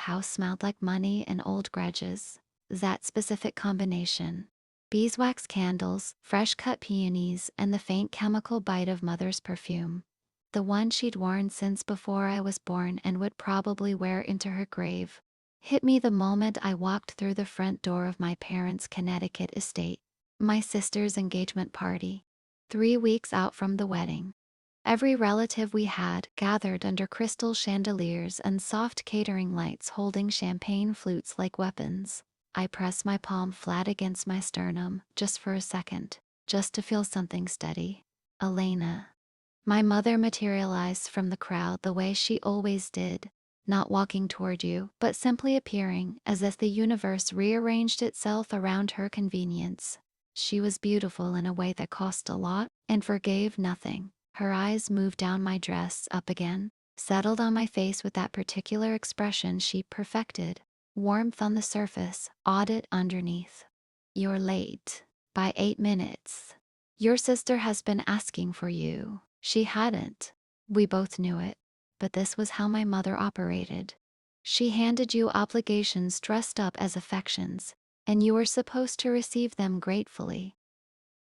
house smelled like money and old grudges. That specific combination. Beeswax candles, fresh cut peonies, and the faint chemical bite of mother's perfume. The one she'd worn since before I was born and would probably wear into her grave. Hit me the moment I walked through the front door of my parents' Connecticut estate. My sister's engagement party. 3 weeks out from the wedding. Every relative we had gathered under crystal chandeliers and soft catering lights holding champagne flutes like weapons. I pressed my palm flat against my sternum, just for a second, just to feel something steady. Elena. My mother materialized from the crowd the way she always did, not walking toward you, but simply appearing, as if the universe rearranged itself around her convenience. She was beautiful in a way that cost a lot, and forgave nothing. Her eyes moved down my dress, up again, settled on my face with that particular expression she perfected. Warmth on the surface, audit underneath. You're late. By 8 minutes. Your sister has been asking for you. She hadn't. We both knew it. But this was how my mother operated. She handed you obligations dressed up as affections, and you were supposed to receive them gratefully.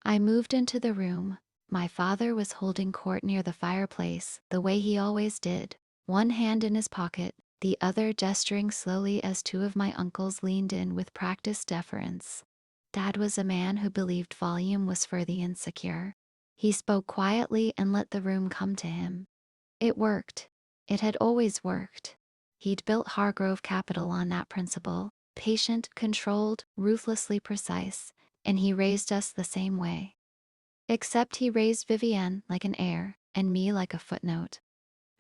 I moved into the room. My father was holding court near the fireplace, the way he always did, one hand in his pocket, the other gesturing slowly as two of my uncles leaned in with practiced deference. Dad was a man who believed volume was for the insecure. He spoke quietly and let the room come to him. It worked. It had always worked. He'd built Hargrove Capital on that principle, patient, controlled, ruthlessly precise, and he raised us the same way. Except he raised Vivienne like an heir, and me like a footnote.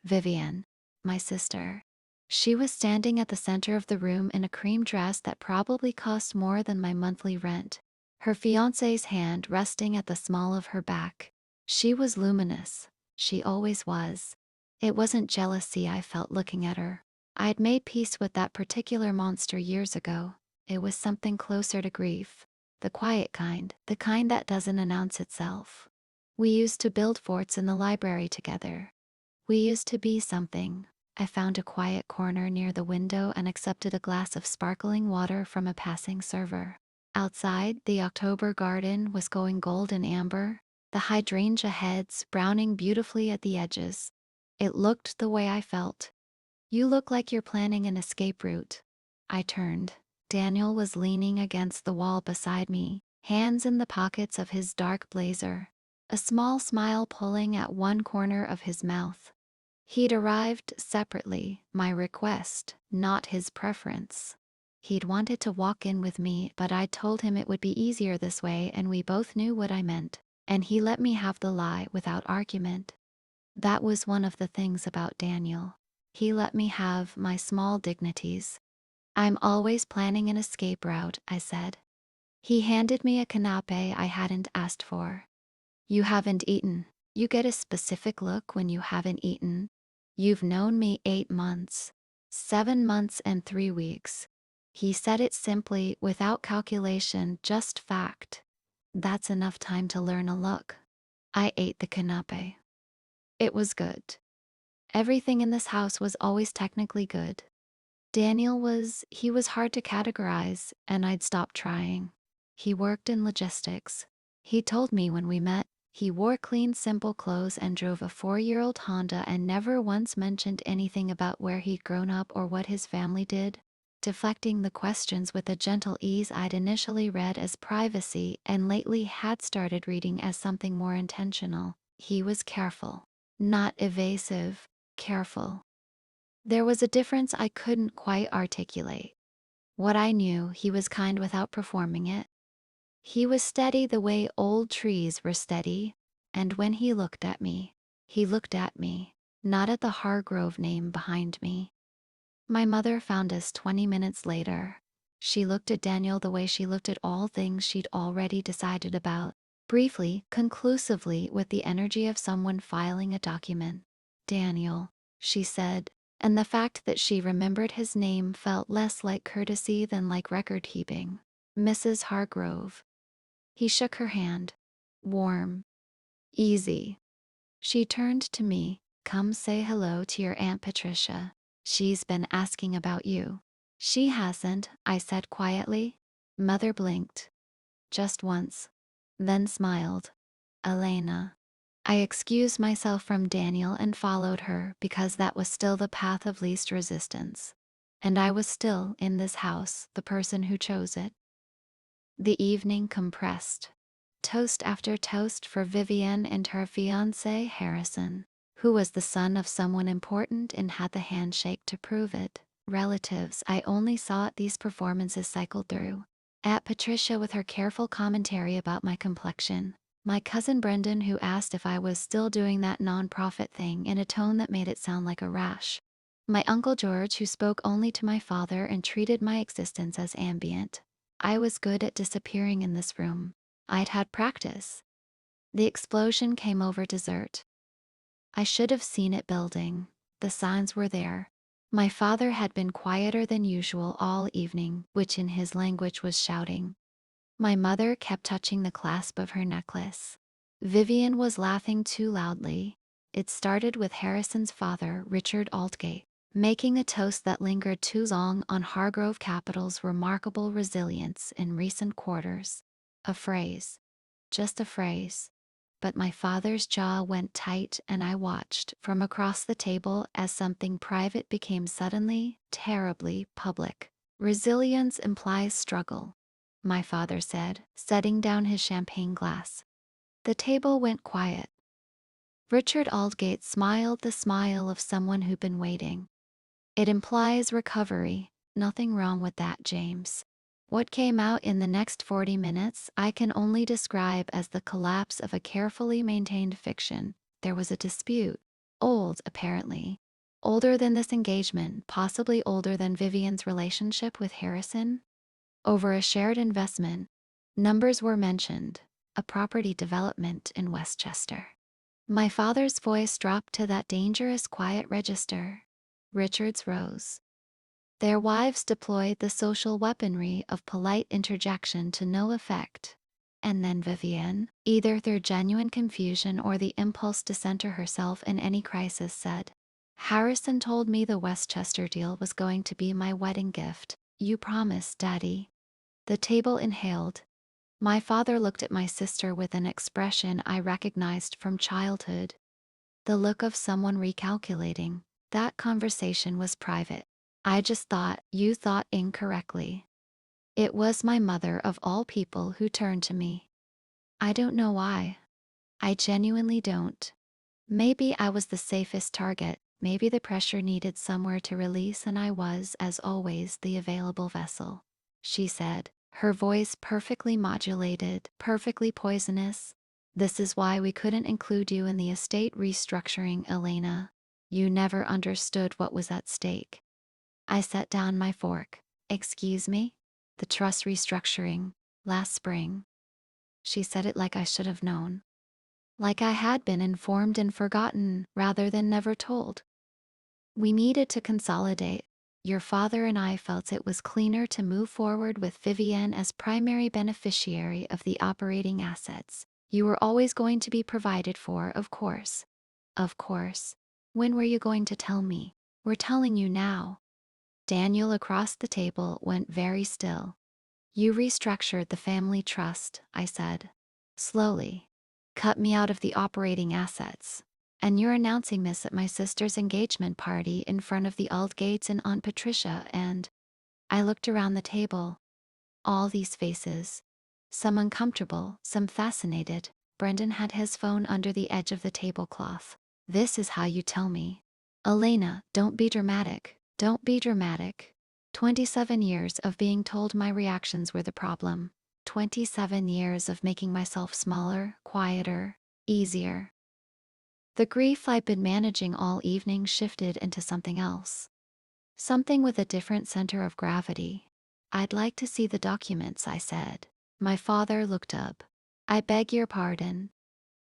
Vivienne, my sister. She was standing at the center of the room in a cream dress that probably cost more than my monthly rent, her fiancé's hand resting at the small of her back. She was luminous. She always was. It wasn't jealousy I felt looking at her. I'd made peace with that particular monster years ago. It was something closer to grief. The quiet kind, the kind that doesn't announce itself. We used to build forts in the library together. We used to be something. I found a quiet corner near the window and accepted a glass of sparkling water from a passing server. Outside, the October garden was going gold and amber, the hydrangea heads browning beautifully at the edges. It looked the way I felt. You look like you're planning an escape route. I turned. Daniel was leaning against the wall beside me, hands in the pockets of his dark blazer, a small smile pulling at one corner of his mouth. He'd arrived separately, my request, not his preference. He'd wanted to walk in with me, but I'd told him it would be easier this way, and we both knew what I meant, and he let me have the lie without argument. That was one of the things about Daniel. He let me have my small dignities. I'm always planning an escape route, I said. He handed me a canapé I hadn't asked for. You haven't eaten. You get a specific look when you haven't eaten. You've known me 8 months. 7 months and 3 weeks. He said it simply, without calculation, just fact. That's enough time to learn a look. I ate the canapé. It was good. Everything in this house was always technically good. He was hard to categorize, and I'd stopped trying. He worked in logistics. He told me when we met, he wore clean, simple clothes and drove a 4-year-old Honda and never once mentioned anything about where he'd grown up or what his family did, deflecting the questions with a gentle ease I'd initially read as privacy and lately had started reading as something more intentional. He was careful. Not evasive, careful. There was a difference I couldn't quite articulate. What I knew, he was kind without performing it. He was steady the way old trees were steady, and when he looked at me, not at the Hargrove name behind me. My mother found us 20 minutes later. She looked at Daniel the way she looked at all things she'd already decided about, briefly, conclusively, with the energy of someone filing a document. Daniel, she said, and the fact that she remembered his name felt less like courtesy than like record-keeping. Mrs. Hargrove. He shook her hand. Warm. Easy. She turned to me. Come say hello to your Aunt Patricia. She's been asking about you. She hasn't, I said quietly. Mother blinked. Just once. Then smiled. Elena. I excused myself from Daniel and followed her because that was still the path of least resistance. And I was still, in this house, the person who chose it. The evening compressed. Toast after toast for Vivienne and her fiancé Harrison, who was the son of someone important and had the handshake to prove it. Relatives I only saw at these performances cycled through. At Patricia with her careful commentary about my complexion. My cousin Brendan who asked if I was still doing that non-profit thing in a tone that made it sound like a rash. My Uncle George who spoke only to my father and treated my existence as ambient. I was good at disappearing in this room. I'd had practice. The explosion came over dessert. I should have seen it building. The signs were there. My father had been quieter than usual all evening, which in his language was shouting. My mother kept touching the clasp of her necklace. Vivian was laughing too loudly. It started with Harrison's father, Richard Aldgate, making a toast that lingered too long on Hargrove Capital's remarkable resilience in recent quarters. A phrase. Just a phrase. But my father's jaw went tight and I watched from across the table as something private became suddenly, terribly public. Resilience implies struggle, my father said, setting down his champagne glass. The table went quiet. Richard Aldgate smiled the smile of someone who'd been waiting. It implies recovery. Nothing wrong with that, James. What came out in the next 40 minutes I can only describe as the collapse of a carefully maintained fiction. There was a dispute. Old, apparently. Older than this engagement, possibly older than Vivian's relationship with Harrison. Over a shared investment. Numbers were mentioned. A property development in Westchester. My father's voice dropped to that dangerous quiet register. Richards rose. Their wives deployed the social weaponry of polite interjection to no effect. And then Vivienne, either through genuine confusion or the impulse to center herself in any crisis, said, Harrison told me the Westchester deal was going to be my wedding gift. You promised, Daddy. The table inhaled. My father looked at my sister with an expression I recognized from childhood. The look of someone recalculating. That conversation was private. I just thought you thought incorrectly. It was my mother of all people who turned to me. I don't know why. I genuinely don't. Maybe I was the safest target, maybe the pressure needed somewhere to release and I was, as always, the available vessel. She said, her voice perfectly modulated, perfectly poisonous. This is why we couldn't include you in the estate restructuring, Elena. You never understood what was at stake. I set down my fork. Excuse me? The trust restructuring, last spring. She said it like I should have known. Like I had been informed and forgotten, rather than never told. We needed to consolidate. Your father and I felt it was cleaner to move forward with Vivienne as primary beneficiary of the operating assets. You were always going to be provided for, of course. Of course. When were you going to tell me? We're telling you now. Daniel across the table went very still. You restructured the family trust, I said. Slowly. Cut me out of the operating assets. And you're announcing this at my sister's engagement party in front of the Aldgates and Aunt Patricia and… I looked around the table. All these faces. Some uncomfortable, some fascinated. Brendan had his phone under the edge of the tablecloth. This is how you tell me. Elena, don't be dramatic. Don't be dramatic. 27 years of being told my reactions were the problem. 27 years of making myself smaller, quieter, easier. The grief I'd been managing all evening shifted into something else. Something with a different center of gravity. I'd like to see the documents, I said. My father looked up. I beg your pardon.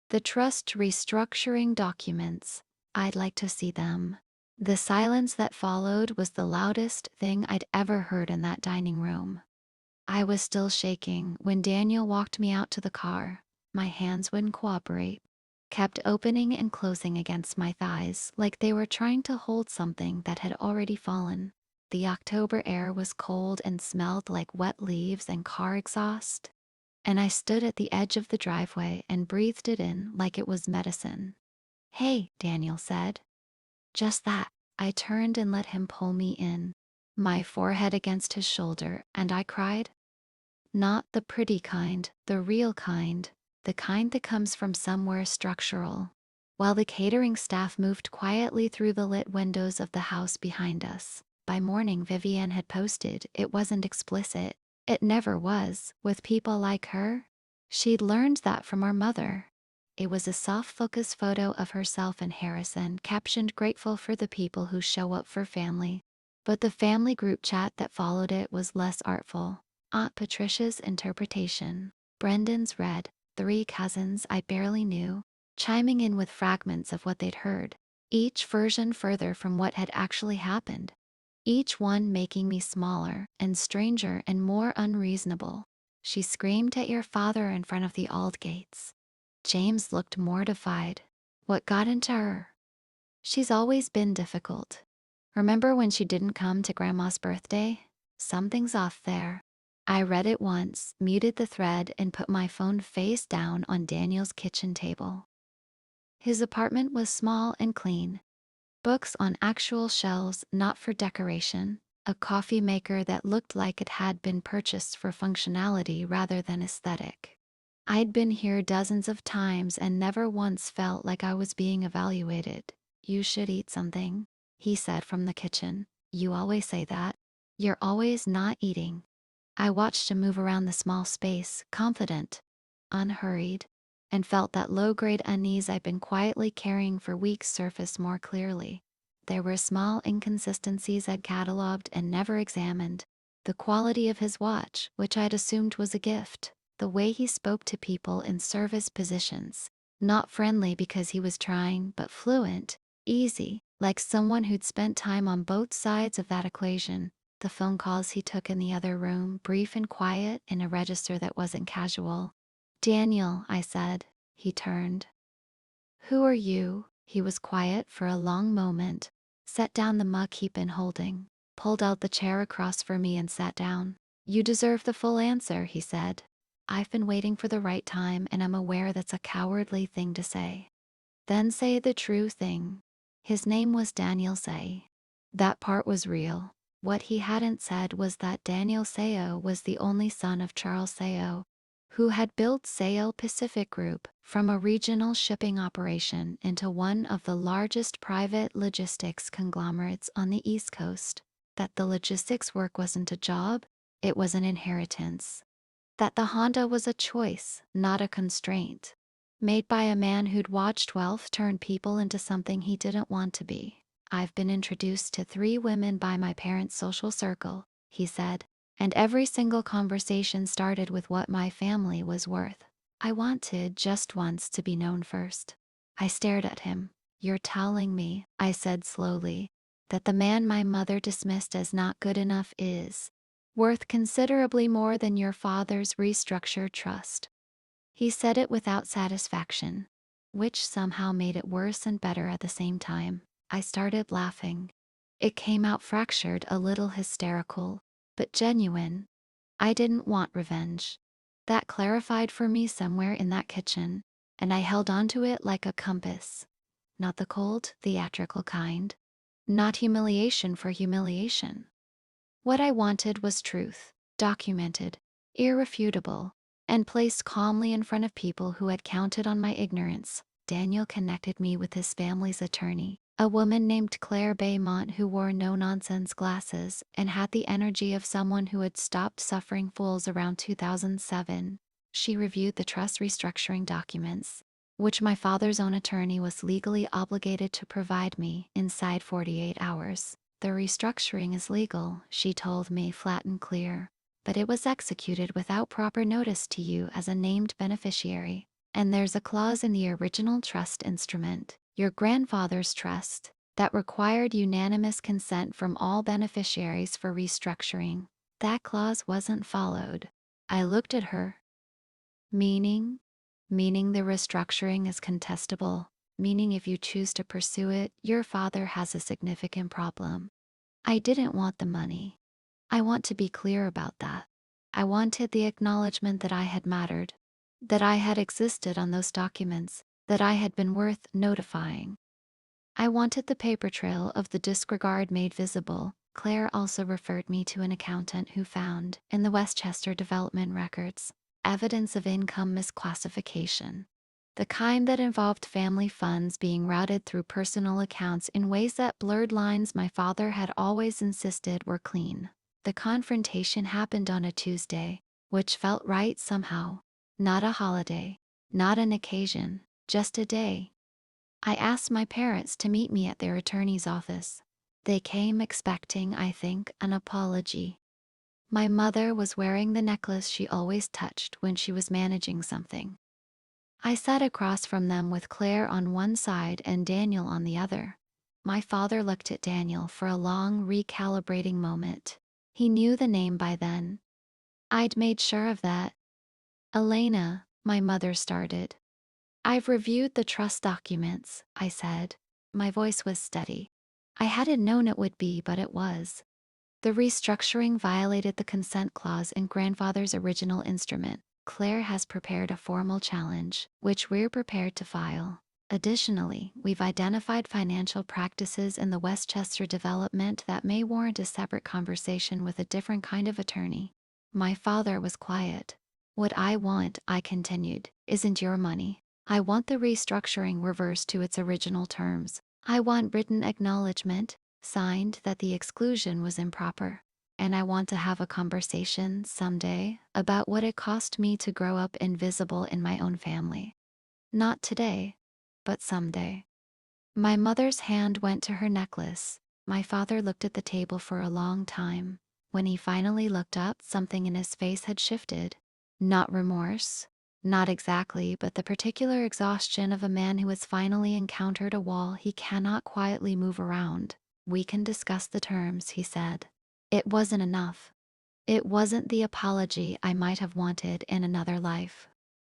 The trust restructuring documents. I'd like to see them. The silence that followed was the loudest thing I'd ever heard in that dining room. I was still shaking when Daniel walked me out to the car. My hands wouldn't cooperate. kept opening and closing against my thighs like they were trying to hold something that had already fallen. The October air was cold and smelled like wet leaves and car exhaust, and I stood at the edge of the driveway and breathed it in like it was medicine. "Hey," Daniel said. Just that. I turned and let him pull me in, my forehead against his shoulder, and I cried. Not the pretty kind, the real kind, the kind that comes from somewhere structural. While the catering staff moved quietly through the lit windows of the house behind us, by morning Vivian had posted it wasn't explicit. It never was, with people like her. She'd learned that from our mother. It was a soft focus photo of herself and Harrison, captioned "Grateful for the people who show up for family." But the family group chat that followed it was less artful. Aunt Patricia's interpretation, Brendan's read, 3 cousins I barely knew, chiming in with fragments of what they'd heard, each version further from what had actually happened, each one making me smaller and stranger and more unreasonable. "She screamed at your father in front of the Aldgates." James looked mortified. "What got into her?" "She's always been difficult. Remember when she didn't come to Grandma's birthday? Something's off there." I read it once, muted the thread, and put my phone face down on Daniel's kitchen table. His apartment was small and clean. Books on actual shelves, not for decoration. A coffee maker that looked like it had been purchased for functionality rather than aesthetic. I'd been here dozens of times and never once felt like I was being evaluated. "You should eat something," he said from the kitchen. "You always say that. You're always not eating." I watched him move around the small space, confident, unhurried, and felt that low-grade unease I'd been quietly carrying for weeks surface more clearly. There were small inconsistencies I'd cataloged and never examined. The quality of his watch, which I'd assumed was a gift. The way he spoke to people in service positions. Not friendly because he was trying, but fluent, easy, like someone who'd spent time on both sides of that equation. The phone calls he took in the other room, brief and quiet, in a register that wasn't casual. "Daniel," I said. He turned. "Who are you?" He was quiet for a long moment, set down the mug he'd been holding, pulled out the chair across for me and sat down. "You deserve the full answer," he said. "I've been waiting for the right time, and I'm aware that's a cowardly thing to say." "Then say the true thing." His name was Daniel Say. That part was real. What he hadn't said was that Daniel Sayo was the only son of Charles Sayo, who had built Sayo Pacific Group from a regional shipping operation into one of the largest private logistics conglomerates on the East Coast. That the logistics work wasn't a job, it was an inheritance. That the Honda was a choice, not a constraint. Made by a man who'd watched wealth turn people into something he didn't want to be. "I've been introduced to 3 women by my parents' social circle," he said, "and every single conversation started with what my family was worth. I wanted, just once, to be known first." I stared at him. "You're telling me," I said slowly, "that the man my mother dismissed as not good enough is worth considerably more than your father's restructured trust." He said it without satisfaction, which somehow made it worse and better at the same time. I started laughing. It came out fractured, a little hysterical, but genuine. I didn't want revenge. That clarified for me somewhere in that kitchen, and I held onto it like a compass. Not the cold, theatrical kind. Not humiliation for humiliation. What I wanted was truth, documented, irrefutable, and placed calmly in front of people who had counted on my ignorance. Daniel connected me with his family's attorney, a woman named Claire Baymont who wore no-nonsense glasses and had the energy of someone who had stopped suffering fools around 2007. She reviewed the trust restructuring documents, which my father's own attorney was legally obligated to provide me inside 48 hours. "The restructuring is legal," she told me, flat and clear, "but it was executed without proper notice to you as a named beneficiary. And there's a clause in the original trust instrument, your grandfather's trust, that required unanimous consent from all beneficiaries for restructuring. That clause wasn't followed." I looked at her. "Meaning?" meaning the restructuring is contestable, meaning if you choose to pursue it, your father has a significant problem. I didn't want the money. I want to be clear about that. I wanted the acknowledgement that I had mattered, that I had existed on those documents, that I had been worth notifying. I wanted the paper trail of the disregard made visible. Claire also referred me to an accountant who found, in the Westchester development records, evidence of income misclassification. The kind that involved family funds being routed through personal accounts in ways that blurred lines my father had always insisted were clean. The confrontation happened on a Tuesday, which felt right somehow. Not a holiday, not an occasion, just a day. I asked my parents to meet me at their attorney's office. They came expecting, I think, an apology. My mother was wearing the necklace she always touched when she was managing something. I sat across from them with Claire on one side and Daniel on the other. My father looked at Daniel for a long, recalibrating moment. He knew the name by then. I'd made sure of that. Elena, my mother started. I've reviewed the trust documents, I said. My voice was steady. I hadn't known it would be, but it was. The restructuring violated the consent clause in grandfather's original instrument. Claire has prepared a formal challenge, which we're prepared to file. Additionally, we've identified financial practices in the Westchester development that may warrant a separate conversation with a different kind of attorney. My father was quiet. What I want, I continued, isn't your money. I want the restructuring reversed to its original terms. I want written acknowledgement, signed, that the exclusion was improper. And I want to have a conversation someday about what it cost me to grow up invisible in my own family. Not today, but someday. My mother's hand went to her necklace. My father looked at the table for a long time. When he finally looked up, something in his face had shifted. Not remorse. Not exactly, but the particular exhaustion of a man who has finally encountered a wall he cannot quietly move around. We can discuss the terms, he said. It wasn't enough. It wasn't the apology I might have wanted in another life.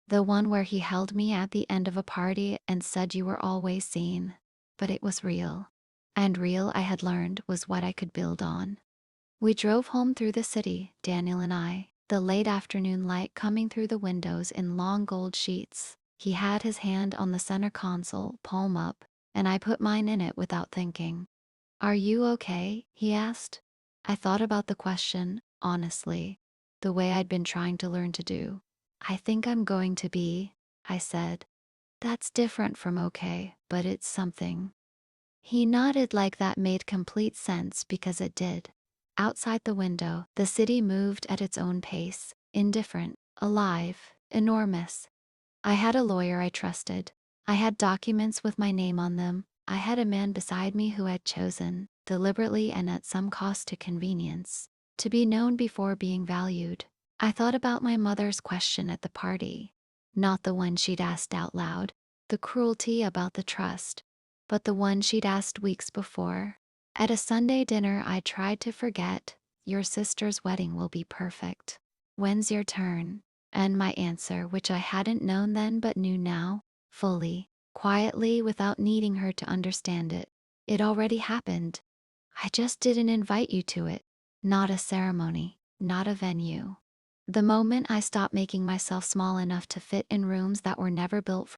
The one where he held me at the end of a party and said you were always seen. But it was real. And real, I had learned, was what I could build on. We drove home through the city, Daniel and I, the late afternoon light coming through the windows in long gold sheets. He had his hand on the center console, palm up, and I put mine in it without thinking. Are you okay? He asked. I thought about the question, honestly, the way I'd been trying to learn to do. I think I'm going to be, I said. That's different from okay, but it's something. He nodded like that made complete sense because it did. Outside the window, the city moved at its own pace, indifferent, alive, enormous. I had a lawyer I trusted. I had documents with my name on them. I had a man beside me who had chosen, deliberately and at some cost to convenience, to be known before being valued. I thought about my mother's question at the party. Not the one she'd asked out loud, the cruelty about the trust, but the one she'd asked weeks before. At a Sunday dinner I tried to forget, your sister's wedding will be perfect. When's your turn? And my answer, which I hadn't known then but knew now, fully, quietly, without needing her to understand it. It already happened. I just didn't invite you to it. Not a ceremony, not a venue. The moment I stopped making myself small enough to fit in rooms that were never built